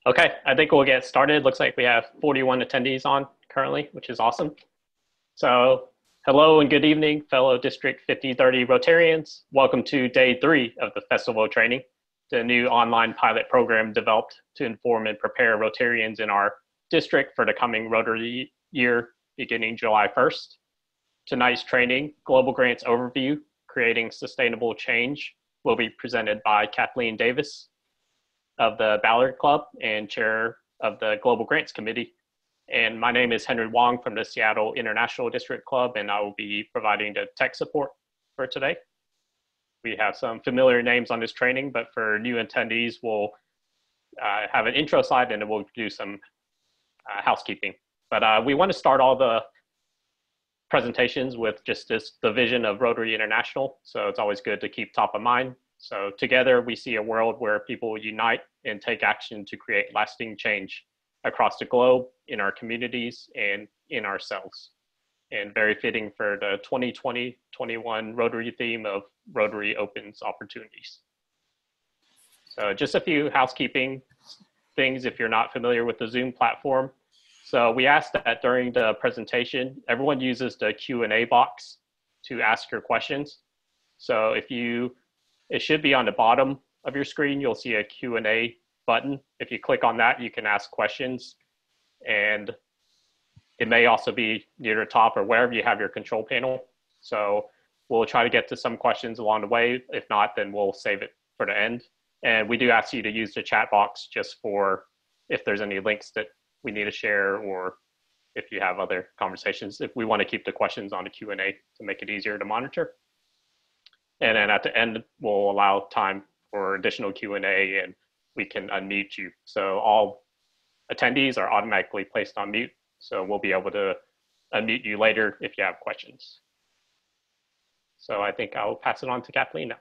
Okay, I think we'll get started. Looks like we have 41 attendees on currently, which is awesome. So, hello and good evening, fellow District 5030 Rotarians. Welcome to day 3 of the Festival of Training, the new online pilot program developed to inform and prepare Rotarians in our district for the coming Rotary year beginning July 1st. Tonight's training, Global Grants Overview, Creating Sustainable Change, will be presented by Kathleen Davis of the Ballard Club and chair of the Global Grants Committee. And my name is Henry Wong from the Seattle International District Club, and I will be providing the tech support for today. We have some familiar names on this training, but for new attendees, we'll have an intro slide and then we'll do some housekeeping. But we want to start all the presentations with just the vision of Rotary International. So it's always good to keep top of mind. So together we see a world where people unite and take action to create lasting change across the globe, in our communities, and in ourselves. And very fitting for the 2020-21 Rotary theme of Rotary Opens Opportunities. So just a few housekeeping things if you're not familiar with the Zoom platform. So we asked that during the presentation, everyone uses the Q&A box to ask your questions. So it should be on the bottom of your screen. You'll see a Q&A button. If you click on that, you can ask questions. And it may also be near the top or wherever you have your control panel. So we'll try to get to some questions along the way. If not, then we'll save it for the end. And we do ask you to use the chat box just for if there's any links that we need to share, or if you have other conversations, if we want to keep the questions on the Q&A to make it easier to monitor. And then at the end, we'll allow time for additional Q&A and we can unmute you. So all attendees are automatically placed on mute. So we'll be able to unmute you later if you have questions. So I think I'll pass it on to Kathleen now.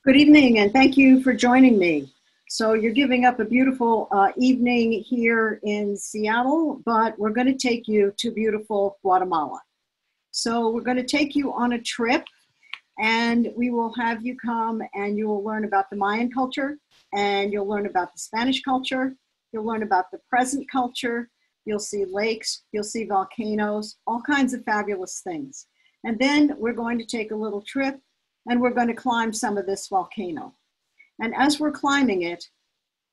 Good evening, and thank you for joining me. So you're giving up a beautiful evening here in Seattle, but we're going to take you to beautiful Guatemala. So we're going to take you on a trip, and we will have you come and you will learn about the Mayan culture, and you'll learn about the Spanish culture. You'll learn about the present culture. You'll see lakes, you'll see volcanoes, all kinds of fabulous things. And then we're going to take a little trip and we're going to climb some of this volcano. And as we're climbing it,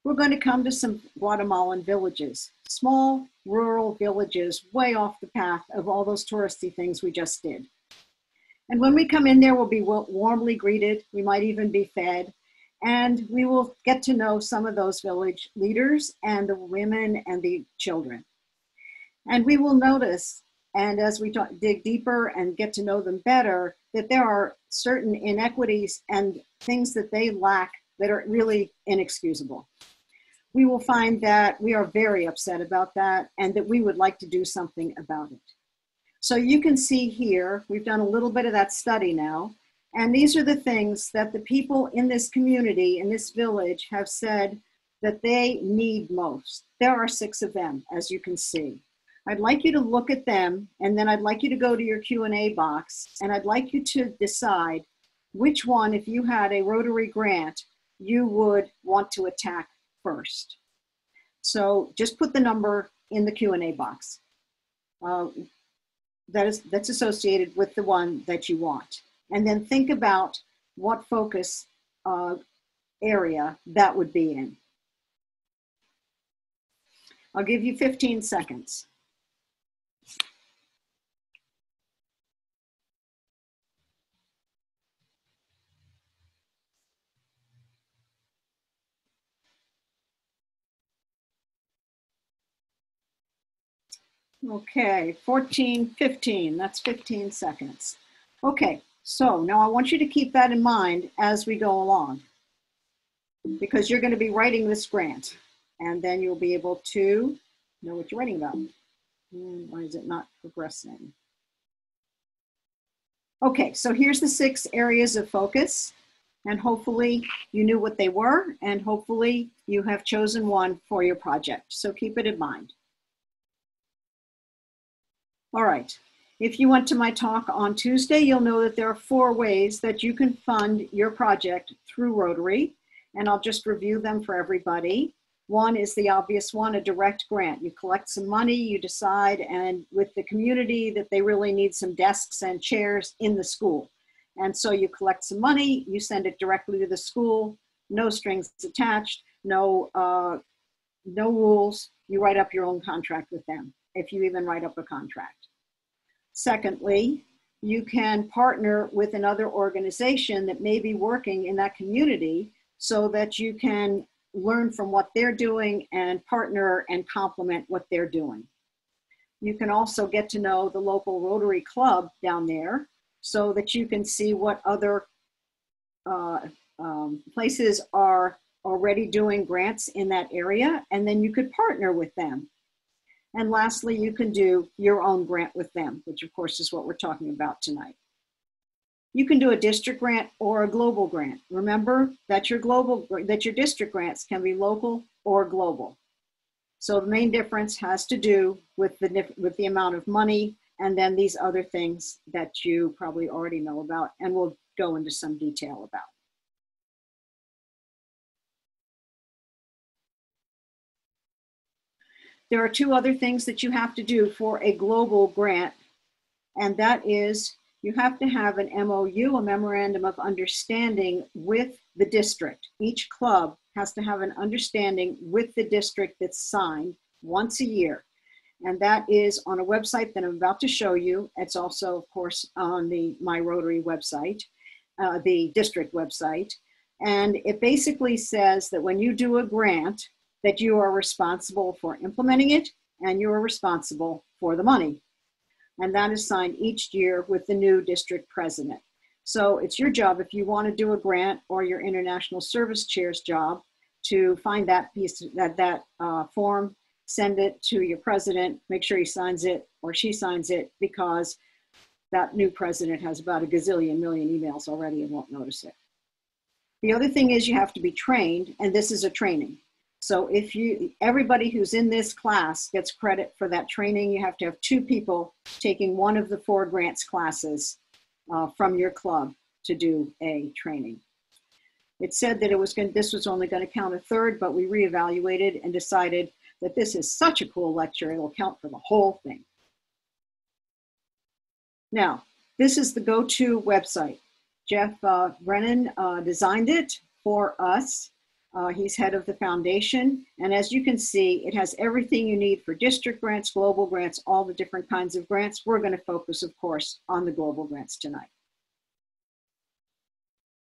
we're going to come to some Guatemalan villages, small rural villages way off the path of all those touristy things we just did. And when we come in there, we'll be warmly greeted. We might even be fed. And we will get to know some of those village leaders and the women and the children. And we will notice, and as we dig deeper and get to know them better, that there are certain inequities and things that they lack that are really inexcusable. We will find that we are very upset about that and that we would like to do something about it. So you can see here, we've done a little bit of that study now, and these are the things that the people in this community, in this village, have said that they need most. There are 6 of them, as you can see. I'd like you to look at them, and then I'd like you to go to your Q&A box, and I'd like you to decide which one, if you had a Rotary grant, you would want to attack first. So just put the number in the Q&A box that's associated with the one that you want. And then think about what focus area that would be in. I'll give you 15 seconds. Okay, 14, 15, that's 15 seconds. Okay, so now I want you to keep that in mind as we go along, because you're going to be writing this grant, and then you'll be able to know what you're writing about. Why is it not progressing? Okay, so here's the 6 areas of focus, and hopefully you knew what they were, and hopefully you have chosen one for your project, so keep it in mind. All right, if you went to my talk on Tuesday, you'll know that there are 4 ways that you can fund your project through Rotary, and I'll just review them for everybody. One is the obvious one, a direct grant. You collect some money, you decide, and with the community that they really need some desks and chairs in the school. And so you collect some money, you send it directly to the school, no strings attached, no rules. You write up your own contract with them, if you even write up a contract. Secondly, you can partner with another organization that may be working in that community so that you can learn from what they're doing and partner and complement what they're doing. You can also get to know the local Rotary Club down there so that you can see what other places are already doing grants in that area, and then you could partner with them. And lastly, you can do your own grant with them, which of course is what we're talking about tonight. You can do a district grant or a global grant. Remember that your district grants can be local or global. So the main difference has to do with the amount of money, and then these other things that you probably already know about and we'll go into some detail about. There are two other things that you have to do for a global grant, and that is you have to have an MOU, a Memorandum of Understanding, with the district. Each club has to have an understanding with the district that's signed once a year. And that is on a website that I'm about to show you. It's also, of course, on the My Rotary website, the district website. And it basically says that when you do a grant, that you are responsible for implementing it and you are responsible for the money. And that is signed each year with the new district president. So it's your job, if you want to do a grant, or your international service chair's job, to find that piece, that form, send it to your president, make sure he signs it or she signs it, because that new president has about a gazillion million emails already and won't notice it. The other thing is you have to be trained, and this is a training. So if everybody who's in this class gets credit for that training, you have to have 2 people taking one of the 4 grants classes from your club to do a training. It said that this was only going to count a third, but we reevaluated and decided that this is such a cool lecture, it'll count for the whole thing. Now, this is the go-to website. Jeff Brennan designed it for us. He's head of the foundation. And as you can see, it has everything you need for district grants, global grants, all the different kinds of grants. We're going to focus, of course, on the global grants tonight.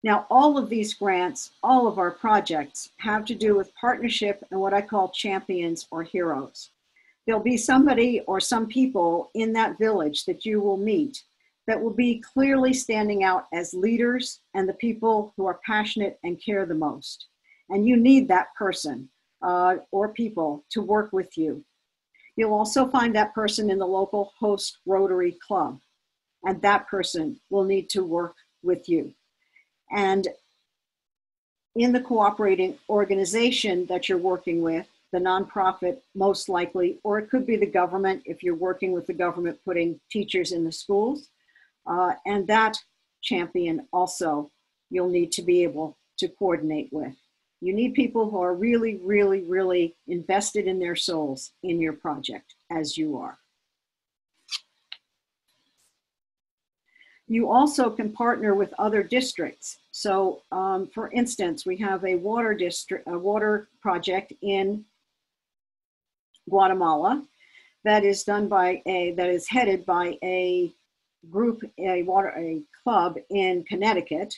Now, all of these grants, all of our projects have to do with partnership and what I call champions or heroes. There'll be somebody or some people in that village that you will meet that will be clearly standing out as leaders and the people who are passionate and care the most. And you need that person or people to work with you. You'll also find that person in the local host Rotary Club, and that person will need to work with you. And in the cooperating organization that you're working with, the nonprofit most likely, or it could be the government if you're working with the government putting teachers in the schools, and that champion also you'll need to be able to coordinate with. You need people who are really, really, really invested in their souls in your project, as you are. You also can partner with other districts. So, for instance, we have a water project in Guatemala that is headed by a group, a club in Connecticut,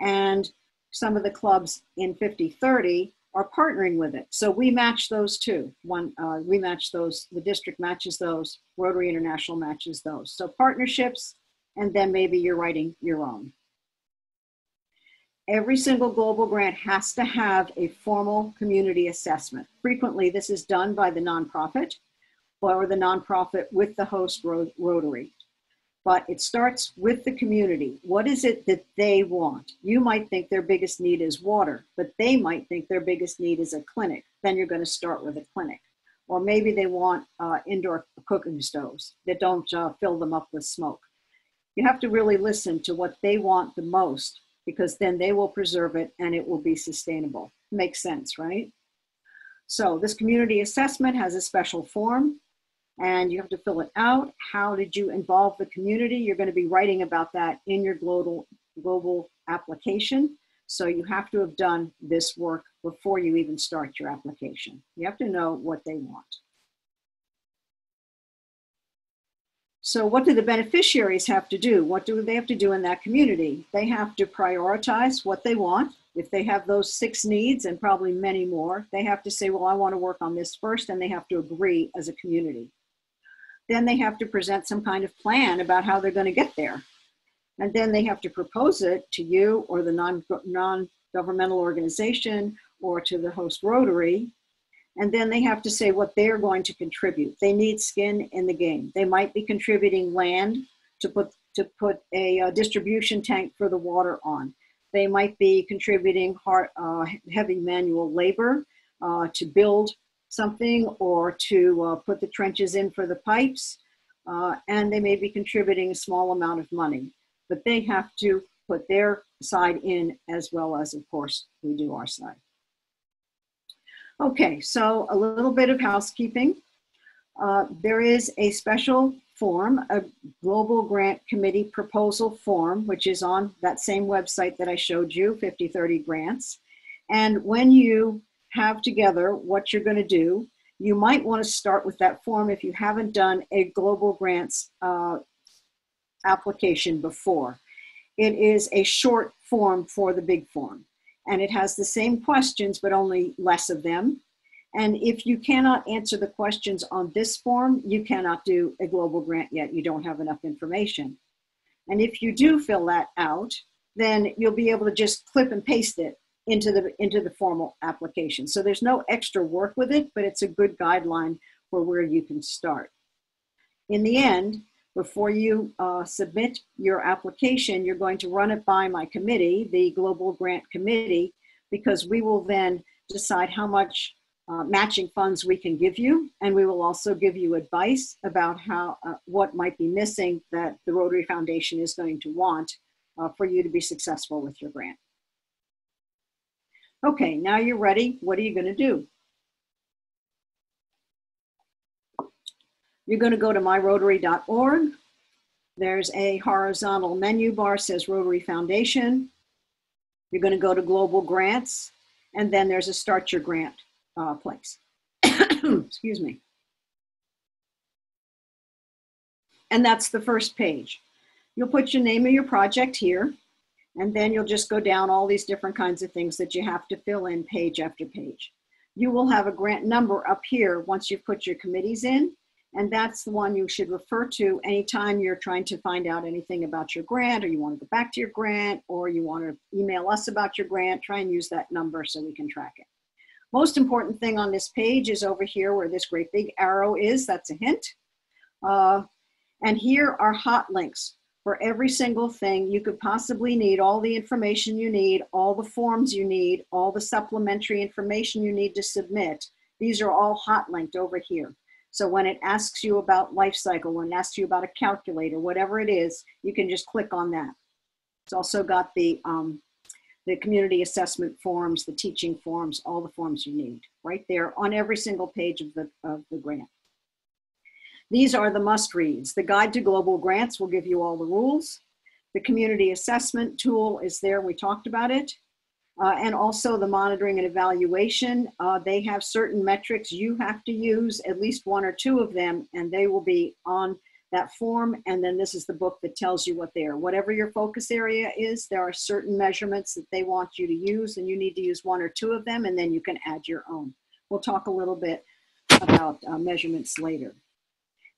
and some of the clubs in 50/30 are partnering with it. So we match those two. We match those, the district matches those, Rotary International matches those. So partnerships, and then maybe you're writing your own. Every single global grant has to have a formal community assessment. Frequently, this is done by the nonprofit or the nonprofit with the host Rotary. But it starts with the community. What is it that they want? You might think their biggest need is water, but they might think their biggest need is a clinic. Then you're going to start with a clinic. Or maybe they want indoor cooking stoves that don't fill them up with smoke. You have to really listen to what they want the most, because then they will preserve it and it will be sustainable. Makes sense, right? So this community assessment has a special form, and you have to fill it out. How did you involve the community? You're going to be writing about that in your global application. So you have to have done this work before you even start your application. You have to know what they want. So what do the beneficiaries have to do? What do they have to do in that community? They have to prioritize what they want. If they have those 6 needs and probably many more, they have to say, well, I want to work on this first, and they have to agree as a community. Then they have to present some kind of plan about how they're going to get there. And then they have to propose it to you or the non-governmental organization or to the host Rotary. And then they have to say what they're going to contribute. They need skin in the game. They might be contributing land to put a distribution tank for the water on. They might be contributing heavy manual labor to build something or to put the trenches in for the pipes. And they may be contributing a small amount of money. But they have to put their side in as well as, of course, we do our side. Okay, so a little bit of housekeeping. There is a special form, a Global Grant Committee proposal form, which is on that same website that I showed you, 5030 Grants. And when you have together what you're going to do, you might want to start with that form if you haven't done a Global Grants application before. It is a short form for the big form. And it has the same questions, but only less of them. And if you cannot answer the questions on this form, you cannot do a global grant yet. You don't have enough information. And if you do fill that out, then you'll be able to just clip and paste it into the formal application. So there's no extra work with it, but it's a good guideline for where you can start. In the end, before you submit your application, you're going to run it by my committee, the Global Grant Committee, because we will then decide how much matching funds we can give you, and we will also give you advice about how what might be missing that the Rotary Foundation is going to want for you to be successful with your grant. Okay, now you're ready. What are you going to do? You're going to go to myrotary.org. There's a horizontal menu bar, says Rotary Foundation. You're going to go to Global Grants, and then there's a Start Your Grant place. Excuse me. And that's the first page. You'll put your name of your project here, and then you'll just go down all these different kinds of things that you have to fill in page after page. You will have a grant number up here once you've put your committees in. And that's the one you should refer to anytime you're trying to find out anything about your grant, or you want to go back to your grant, or you want to email us about your grant. Try and use that number so we can track it. Most important thing on this page is over here where this great big arrow is. That's a hint. And here are hot links for every single thing you could possibly need, all the information you need, all the forms you need, all the supplementary information you need to submit. These are all hot linked over here. So when it asks you about life cycle, when it asks you about a calculator, whatever it is, you can just click on that. It's also got the community assessment forms, the teaching forms, all the forms you need right there on every single page of the grant. These are the must-reads. The Guide to Global Grants will give you all the rules. The community assessment tool is there. We talked about it. And also the monitoring and evaluation. They have certain metrics you have to use, at least 1 or 2 of them, and they will be on that form. And then this is the book that tells you what they are. Whatever your focus area is, there are certain measurements that they want you to use, and you need to use 1 or 2 of them, and then you can add your own. We'll talk a little bit about measurements later.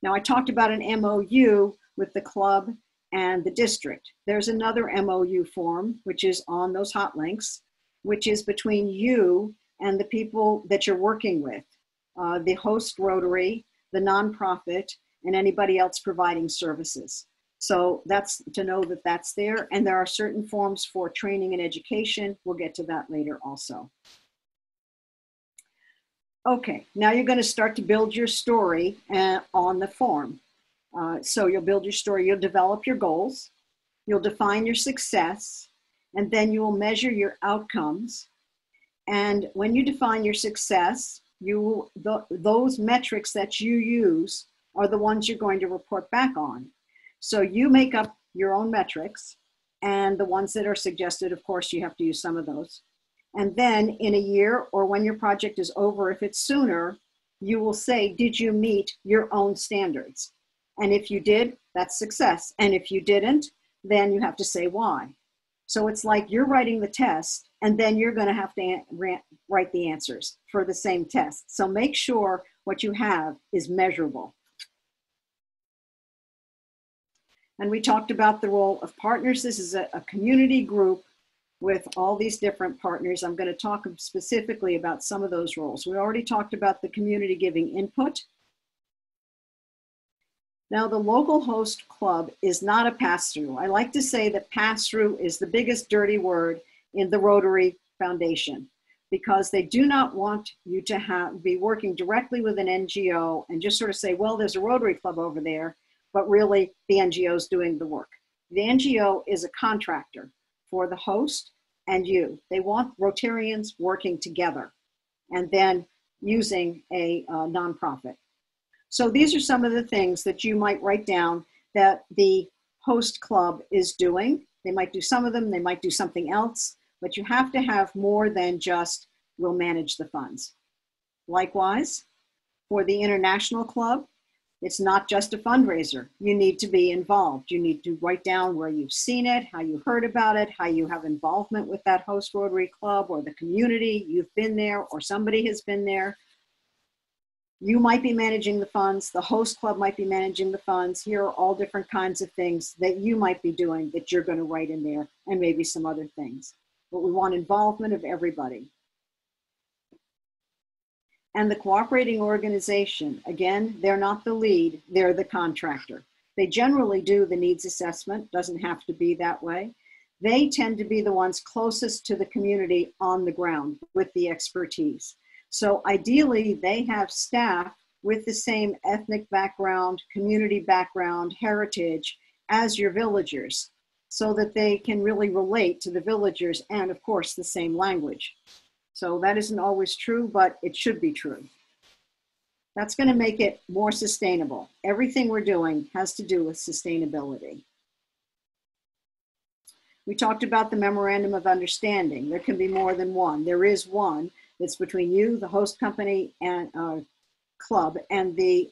Now, I talked about an MOU with the club and the district. There's another MOU form, which is on those hot links, which is between you and the people that you're working with, the host Rotary, the nonprofit, and anybody else providing services. So that's to know that that's there. And there are certain forms for training and education. We'll get to that later also. Okay, now you're going to start to build your story on the form. So you'll build your story, you'll develop your goals, you'll define your success, and then you will measure your outcomes. And when you define your success, those metrics that you use are the ones you're going to report back on. So you make up your own metrics, and the ones that are suggested, of course, you have to use some of those. And then in a year, or when your project is over, if it's sooner, you will say, did you meet your own standards? And if you did, that's success. And if you didn't, then you have to say why. So it's like you're writing the test, and then you're going to have to write the answers for the same test. So make sure what you have is measurable. And we talked about the role of partners. This is a community group with all these different partners. I'm going to talk specifically about some of those roles. We already talked about the community giving input. Now, the local host club is not a pass-through. I like to say that pass-through is the biggest dirty word in the Rotary Foundation, because they do not want you to be working directly with an NGO and just sort of say, well, there's a Rotary Club over there, but really the NGO is doing the work. The NGO is a contractor for the host and you. They want Rotarians working together and then using a nonprofit. So these are some of the things that you might write down that the host club is doing. They might do some of them, they might do something else, but you have to have more than just we'll manage the funds. Likewise, for the international club, it's not just a fundraiser. You need to be involved. You need to write down where you've seen it, how you heard about it, how you have involvement with that host Rotary Club or the community. You've been there or somebody has been there. You might be managing the funds. The host club might be managing the funds. Here are all different kinds of things that you might be doing that you're going to write in there, and maybe some other things. But we want involvement of everybody. And the cooperating organization, again, they're not the lead, they're the contractor. They generally do the needs assessment, doesn't have to be that way. They tend to be the ones closest to the community on the ground with the expertise. So ideally, they have staff with the same ethnic background, community background, heritage as your villagers, so that they can really relate to the villagers and, of course, the same language. So that isn't always true, but it should be true. That's going to make it more sustainable. Everything we're doing has to do with sustainability. We talked about the memorandum of understanding. There can be more than one. There is one that's between you, the host company, and club, and the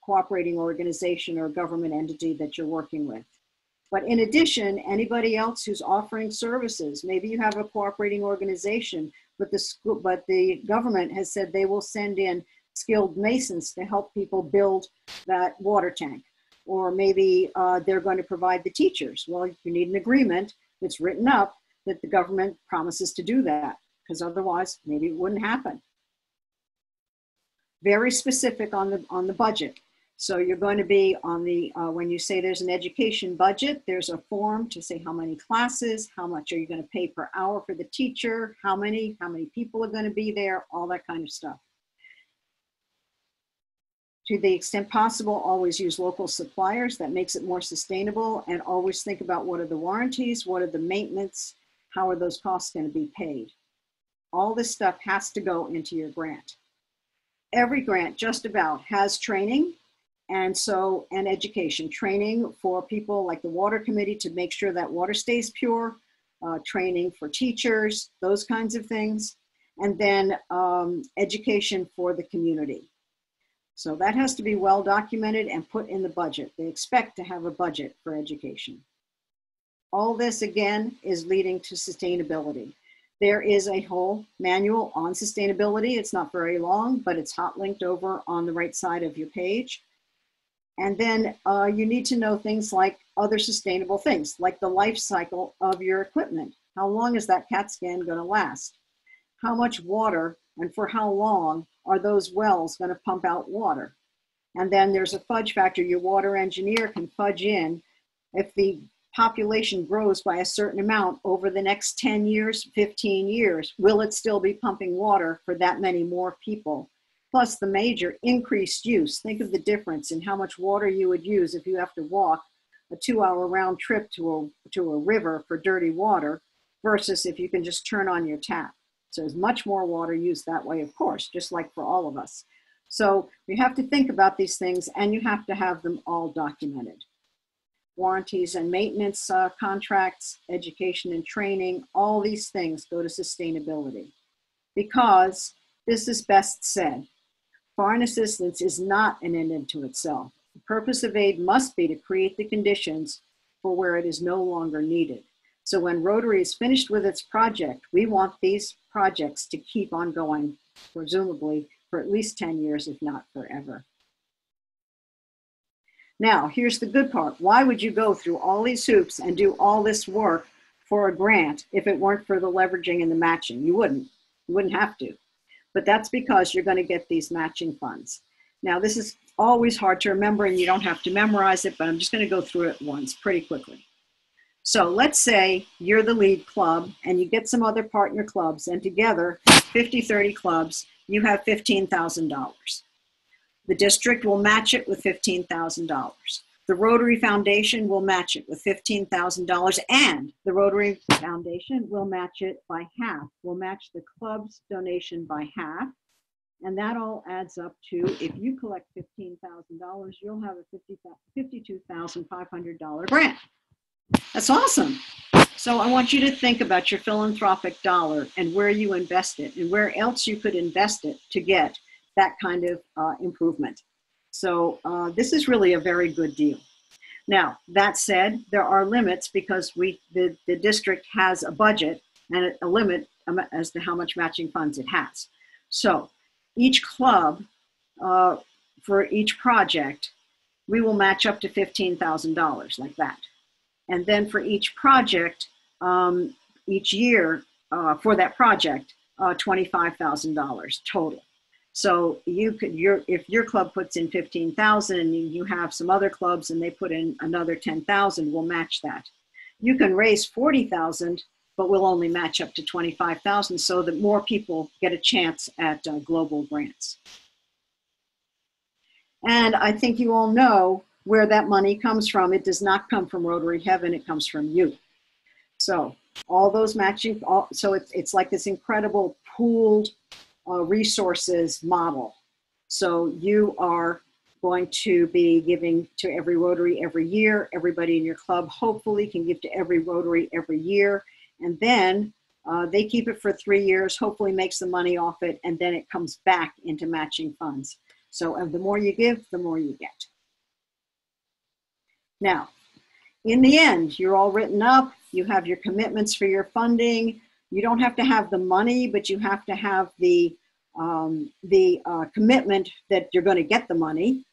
cooperating organization or government entity that you're working with. But in addition, anybody else who's offering services, maybe you have a cooperating organization, but the government has said they will send in skilled masons to help people build that water tank. Or maybe they're going to provide the teachers. Well, you need an agreement that's written up that the government promises to do that, because otherwise maybe it wouldn't happen. Very specific on the budget. So you're going to be on the, when you say there's an education budget, there's a form to say how many classes, how much are you going to pay per hour for the teacher, how many people are going to be there, all that kind of stuff. To the extent possible, always use local suppliers. That makes it more sustainable, and always think about what are the warranties, what are the maintenance, how are those costs going to be paid. All this stuff has to go into your grant. Every grant just about has training. And so, and education, training for people like the water committee to make sure that water stays pure, training for teachers, those kinds of things, and then education for the community. So that has to be well documented and put in the budget. They expect to have a budget for education. All this, again, is leading to sustainability. There is a whole manual on sustainability. It's not very long, but it's hot linked over on the right side of your page. And then you need to know things like other sustainable things, like the life cycle of your equipment. How long is that CAT scan going to last? How much water and for how long are those wells going to pump out water? And then there's a fudge factor. Your water engineer can fudge in if the population grows by a certain amount over the next 10 years, 15 years, will it still be pumping water for that many more people? Plus the major increased use. Think of the difference in how much water you would use if you have to walk a 2-hour round trip to a river for dirty water versus if you can just turn on your tap. So there's much more water used that way, of course, just like for all of us. So we have to think about these things, and you have to have them all documented. Warranties and maintenance contracts, education and training, all these things go to sustainability. Because this is best said, foreign assistance is not an end unto itself. The purpose of aid must be to create the conditions for where it is no longer needed. So when Rotary is finished with its project, we want these projects to keep on going, presumably for at least 10 years, if not forever. Now, here's the good part. Why would you go through all these hoops and do all this work for a grant if it weren't for the leveraging and the matching? You wouldn't have to. But that's because you're going to get these matching funds. Now, this is always hard to remember, and you don't have to memorize it, but I'm just going to go through it once pretty quickly. So let's say you're the lead club and you get some other partner clubs, and together, 50, 30 clubs, you have $15,000. The district will match it with $15,000. The Rotary Foundation will match it with $15,000, and the Rotary Foundation will match it by half. We'll match the club's donation by half, and that all adds up to, if you collect $15,000, you'll have a $52,500 grant. That's awesome. So I want you to think about your philanthropic dollar and where you invest it and where else you could invest it to get that kind of improvement. So this is really a very good deal. Now, that said, there are limits because the district has a budget and a limit as to how much matching funds it has. So each club, for each project, we will match up to $15,000 like that. And then for each project, each year for that project, $25,000 total. So if your club puts in 15,000 and you have some other clubs and they put in another 10,000, we'll match that. You can raise 40,000, but we'll only match up to 25,000 so that more people get a chance at global grants. And I think you all know where that money comes from. It does not come from Rotary Heaven, it comes from you. So all those matching, so it's like this incredible pooled resources model. So you are going to be giving to every Rotary every year. Everybody in your club hopefully can give to every Rotary every year. And then they keep it for 3 years, hopefully makes the money off it, and then it comes back into matching funds. So the more you give, the more you get. Now, in the end, you're all written up, you have your commitments for your funding. You don't have to have the money, but you have to have the commitment that you're going to get the money.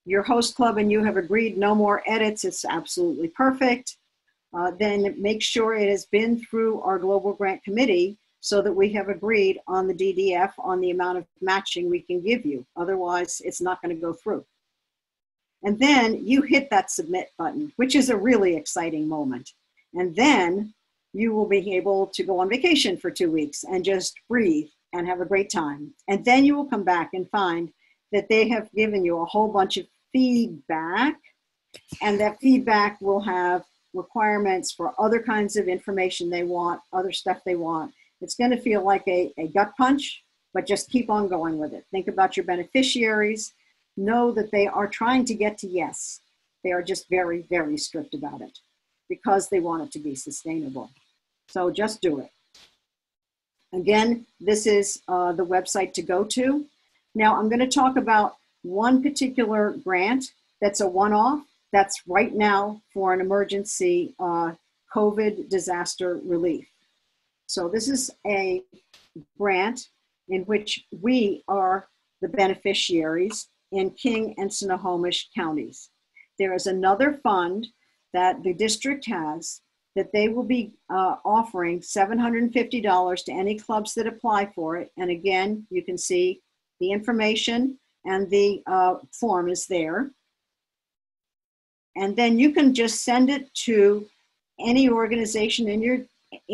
Your host club and you have agreed no more edits. It's absolutely perfect. Then make sure it has been through our Global Grant Committee so that we have agreed on the DDF on the amount of matching we can give you. Otherwise, it's not going to go through. And then you hit that submit button, which is a really exciting moment. And then you will be able to go on vacation for 2 weeks and just breathe and have a great time. And then you will come back and find that they have given you a whole bunch of feedback, and that feedback will have requirements for other kinds of information they want, other stuff they want. It's going to feel like a gut punch, but just keep on going with it. Think about your beneficiaries. Know that they are trying to get to yes. They are just very, very strict about it because they want it to be sustainable. So just do it. Again, this is the website to go to. Now I'm going to talk about one particular grant that's a one-off. That's right now for an emergency COVID disaster relief. So this is a grant in which we are the beneficiaries in King and Snohomish counties. There is another fund that the district has that they will be offering $750 to any clubs that apply for it. And again, you can see the information and the form is there. And then you can just send it to any organization in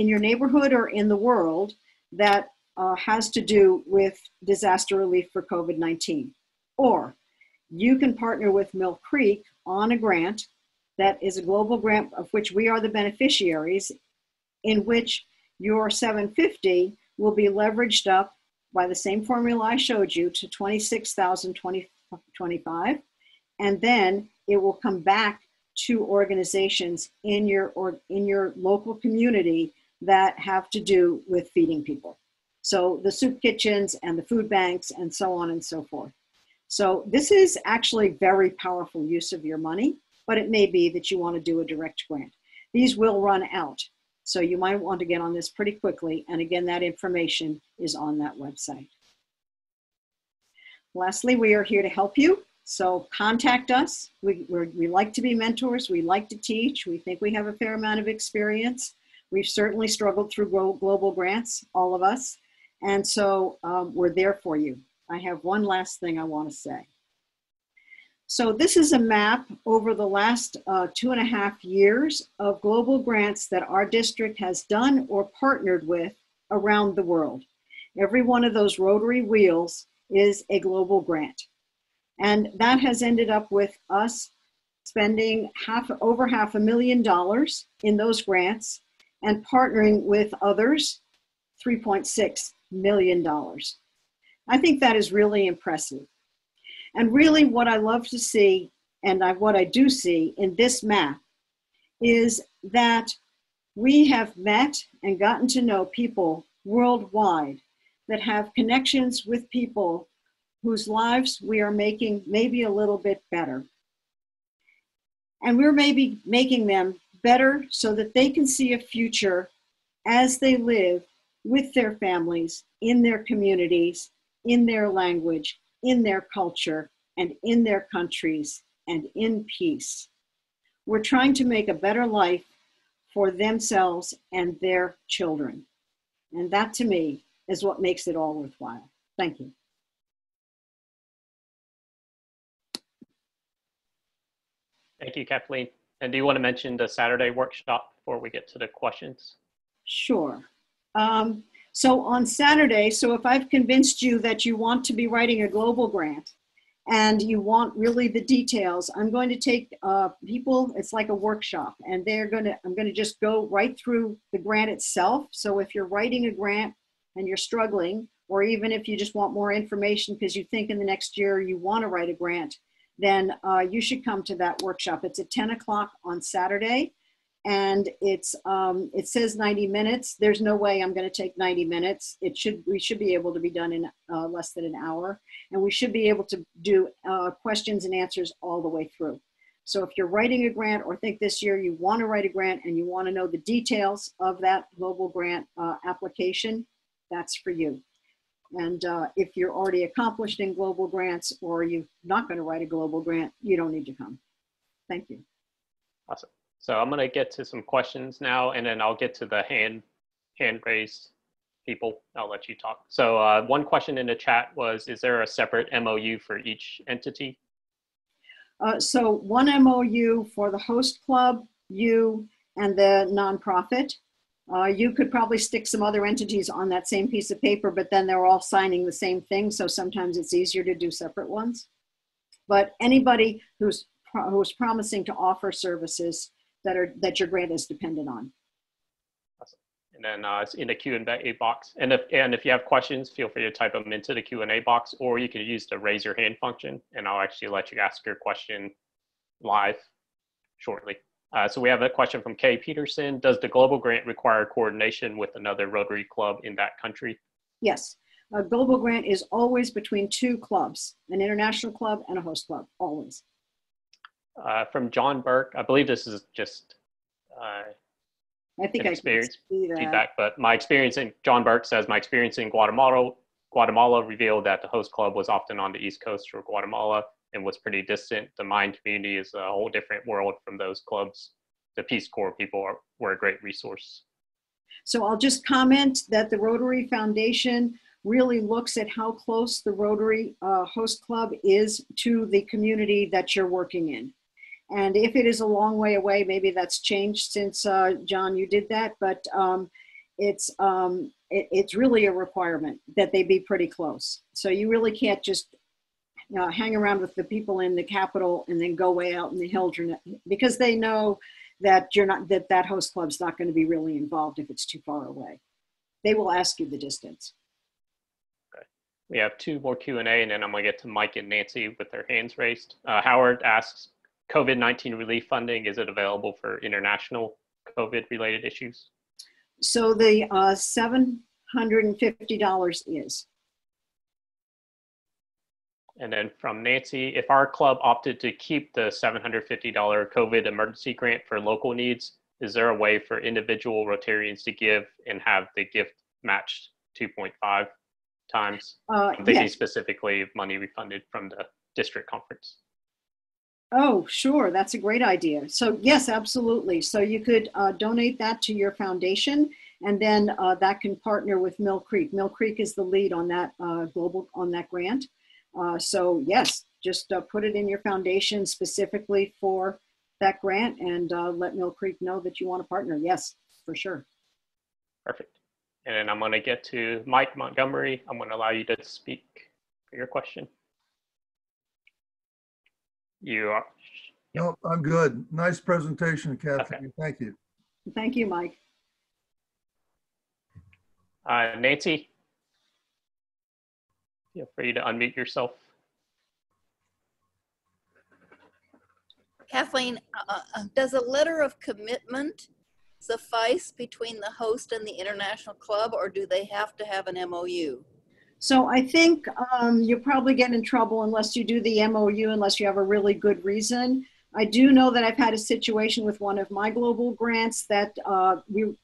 your neighborhood or in the world that has to do with disaster relief for COVID-19. Or you can partner with Mill Creek on a grant that is a global grant of which we are the beneficiaries, in which your $750 will be leveraged up by the same formula I showed you to 26,025, and then it will come back to organizations in your local community that have to do with feeding people. So the soup kitchens and the food banks and so on and so forth. So this is actually very powerful use of your money, but it may be that you want to do a direct grant. These will run out. So you might want to get on this pretty quickly. And again, that information is on that website. Lastly, we are here to help you. So contact us. We like to be mentors. We like to teach. We think we have a fair amount of experience. We've certainly struggled through global grants, all of us. And so we're there for you. I have one last thing I want to say. So this is a map over the last 2.5 years of global grants that our district has done or partnered with around the world. Every one of those rotary wheels is a global grant. And that has ended up with us spending over $500,000 in those grants and partnering with others, $3.6 million. I think that is really impressive. And really what I love to see, and what I do see in this map, is that we have met and gotten to know people worldwide that have connections with people whose lives we are making maybe a little bit better. And we're maybe making them better so that they can see a future as they live with their families, in their communities, in their language, in their culture, and in their countries, and in peace. We're trying to make a better life for themselves and their children. And that, to me, is what makes it all worthwhile. Thank you. Thank you, Kathleen. And do you want to mention the Saturday workshop before we get to the questions? Sure. So on Saturday, so if I've convinced you that you want to be writing a global grant and you want really the details, I'm going to take people, it's like a workshop, and I'm going to just go right through the grant itself. So if you're writing a grant and you're struggling, or even if you just want more information because you think in the next year you want to write a grant, then you should come to that workshop. It's at 10 o'clock on Saturday. And it says 90 minutes. There's no way I'm going to take 90 minutes. We should be able to be done in less than an hour. And we should be able to do questions and answers all the way through. So if you're writing a grant or think this year you want to write a grant and you want to know the details of that global grant application, that's for you. And if you're already accomplished in global grants or you're not going to write a global grant, you don't need to come. Thank you. Awesome. So I'm going to get to some questions now, and then I'll get to the hand raised people. I'll let you talk. So one question in the chat was, is there a separate MOU for each entity? So one MOU for the host club, you, and the nonprofit. You could probably stick some other entities on that same piece of paper, but then they're all signing the same thing. So sometimes it's easier to do separate ones. But anybody who's promising to offer services that your grant is dependent on. Awesome. And then it's in the Q&A box. And if you have questions, feel free to type them into the Q&A box, or you can use the raise your hand function, and I'll actually let you ask your question live shortly. So we have a question from Kay Peterson. Does the global grant require coordination with another Rotary club in that country? Yes. A global grant is always between two clubs, an international club and a host club, always. From John Burke, I believe this is just I think experience feedback, but my experience in, John Burke says, my experience in Guatemala revealed that the host club was often on the East Coast of Guatemala and was pretty distant. The Mayan community is a whole different world from those clubs. The Peace Corps people were a great resource. So I'll just comment that the Rotary Foundation really looks at how close the Rotary host club is to the community that you're working in. And if it is a long way away, maybe that's changed since, John, you did that, but it's really a requirement that they be pretty close. So you really can't just hang around with the people in the capital and then go way out in the hills, because they know that that host club's not going to be really involved if it's too far away. they will ask you the distance. Okay. We have two more Q&A, and then I'm going to get to Mike and Nancy with their hands raised. Howard asks, COVID-19 relief funding, is it available for international COVID-related issues? So the $750 is. And then from Nancy, if our club opted to keep the $750 COVID emergency grant for local needs, is there a way for individual Rotarians to give and have the gift matched 2.5 times? I'm thinking yes. specifically money refunded from the district conference. Oh, sure. That's a great idea. So yes, absolutely. So you could donate that to your foundation, and then that can partner with Mill Creek. Mill Creek is the lead on that on that grant. So yes, just put it in your foundation specifically for that grant, and let Mill Creek know that you want to partner. Yes, for sure. Perfect. And then I'm going to get to Mike Montgomery. I'm going to allow you to speak for your question. You are. No, I'm good. Nice presentation, Kathleen. Okay. Thank you. Thank you, Mike. Nancy, feel free to unmute yourself. Kathleen, does a letter of commitment suffice between the host and the international club, or do they have to have an MOU? So I think you'll probably get in trouble unless you do the MOU, unless you have a really good reason. I do know that I've had a situation with one of my global grants that the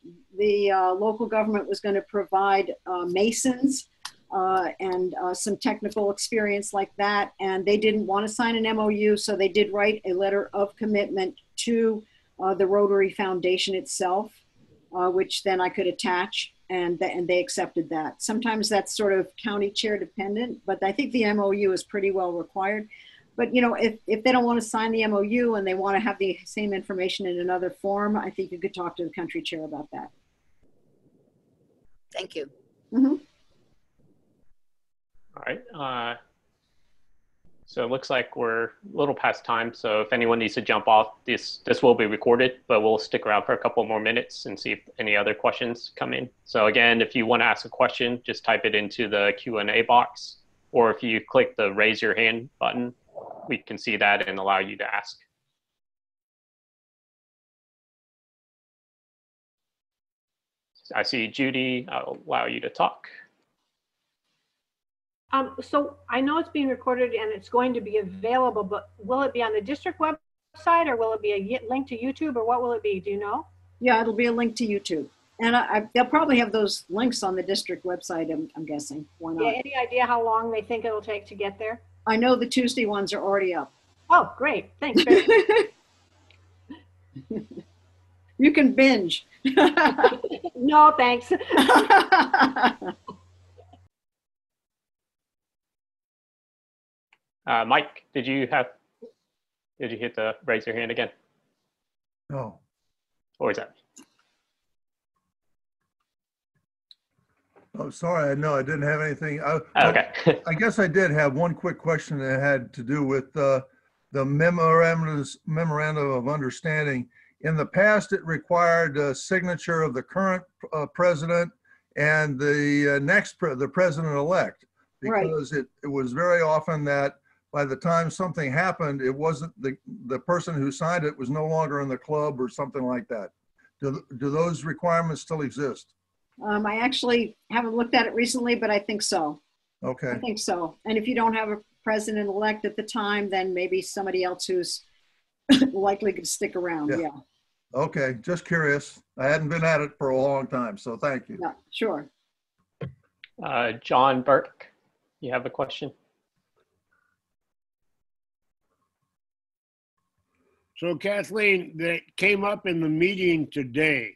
local government was going to provide masons and some technical experience like that, and they didn't want to sign an MOU, so they did write a letter of commitment to the Rotary Foundation itself, which then I could attach, and they accepted that. Sometimes that's sort of county chair dependent, but I think the MOU is pretty well required. But you know, if they don't want to sign the MOU and they want to have the same information in another form, I think you could talk to the country chair about that. Thank you. Mm-hmm. All right. So it looks like we're a little past time. So if anyone needs to jump off, this will be recorded, but we'll stick around for a couple more minutes and see if any other questions come in. So again, if you want to ask a question, just type it into the Q&A box, or if you click the raise your hand button, we can see that and allow you to ask. I see Judy, I'll allow you to talk. So I know it's being recorded and it's going to be available, but will it be on the district website, or will it be a link to YouTube, or what will it be? Do you know? Yeah, it'll be a link to YouTube. And they'll probably have those links on the district website, I'm guessing. Why not? Yeah, any idea how long they think it'll take to get there? I know the Tuesday ones are already up. Oh, great. Thanks. You can binge. No, thanks. Mike, did you hit the raise your hand again? No. Or is that? Oh, sorry. No, I didn't have anything. Okay. I guess I did have one quick question that had to do with the memorandum of understanding. In the past, it required a signature of the current president and the president-elect, because right. It was very often that by the time something happened, it wasn't the person who signed it was no longer in the club or something like that. Do those requirements still exist? I actually haven't looked at it recently, but I think so. Okay. I think so. And if you don't have a president-elect at the time, then maybe somebody else who's likely to stick around. Yeah. Okay. Just curious. I hadn't been at it for a long time, so thank you. Yeah, sure. John Burke, you have a question? So Kathleen, that came up in the meeting today.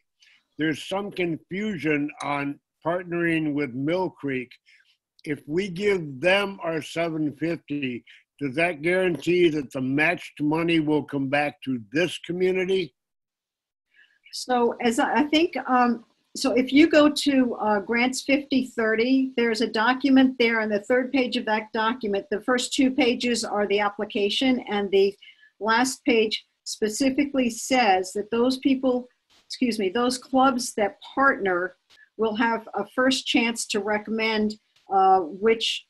There's some confusion on partnering with Mill Creek. If we give them our $750, does that guarantee that the matched money will come back to this community? So as I think, so if you go to Grants 5030, there's a document there on the third page of that document. The first two pages are the application, and the last page specifically says that those people, those clubs that partner we'll have a first chance to recommend which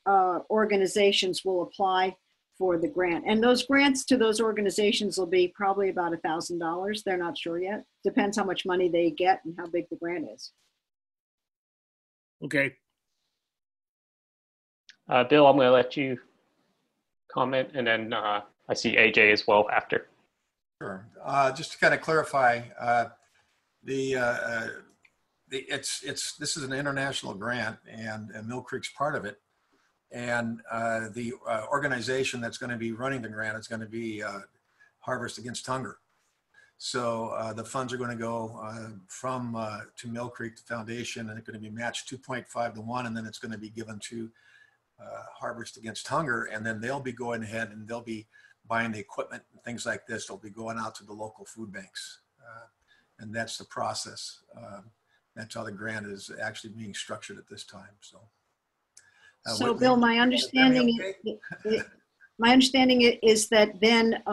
organizations will apply for the grant. And those grants to those organizations will be probably about $1,000. They're not sure yet. Depends how much money they get and how big the grant is. Okay. Bill, I'm going to let you comment, and then I see AJ as well after. Sure. Just to kind of clarify, this is an international grant, and Mill Creek's part of it. And the organization that's going to be running the grant is going to be Harvest Against Hunger. So the funds are going to go to Mill Creek, the foundation, and it's going to be matched 2.5 to 1, and then it's going to be given to Harvest Against Hunger, and then they'll be going ahead and they'll be buying the equipment and things like this. They'll be going out to the local food banks, and that's the process. That's how the grant is actually being structured at this time. So. So, Bill, my understanding is that then,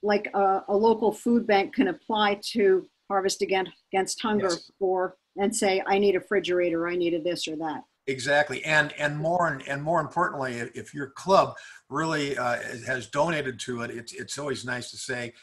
like a local food bank can apply to Harvest Against Hunger and say, I need a refrigerator, I need a this or that. Exactly, and more importantly, if your club really has donated to it, it's always nice to say,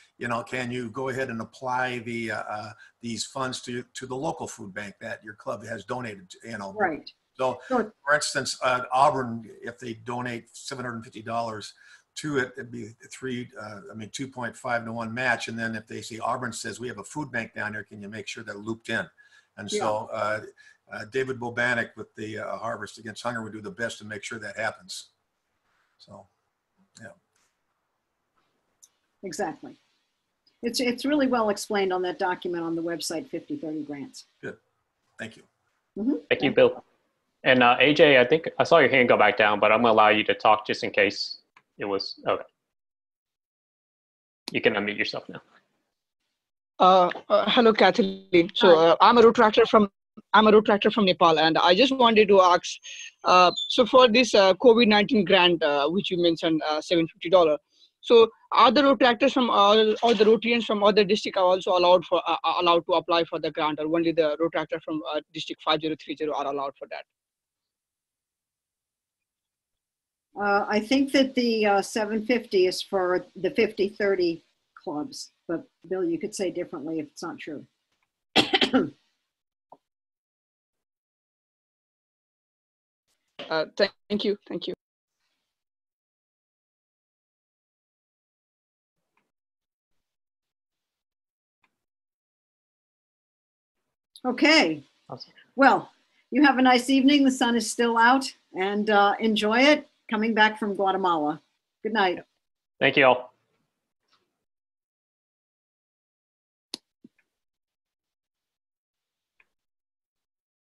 can you go ahead and apply these funds to the local food bank that your club has donated to, Right. So, for instance, Auburn, if they donate $750 to it, it'd be 2.5 to 1 match. And then if they say Auburn says we have a food bank down here, can you make sure they're looped in? And so David Bobanek with the Harvest Against Hunger would do the best to make sure that happens. So, yeah. Exactly. It's really well explained on that document on the website, 5030 Grants. Good. Thank you. Mm-hmm. Thank you, Bill. And AJ, I think I saw your hand go back down, but I'm going to allow you to talk just in case it was, okay. You can unmute yourself now. Hello, Kathleen. So I'm a road tractor from Nepal, and I just wanted to ask, so for this COVID-19 grant, which you mentioned, $750, so are the road tractors from all the Rotarians from other districts are also allowed to apply for the grant, or only the road tractor from district 5030 are allowed for that? I think that the 750 is for the 5030 clubs, but Bill, you could say differently if it's not true. Thank you. Okay. Awesome. Well, you have a nice evening. The sun is still out, and enjoy it coming back from Guatemala. Good night. Thank you all.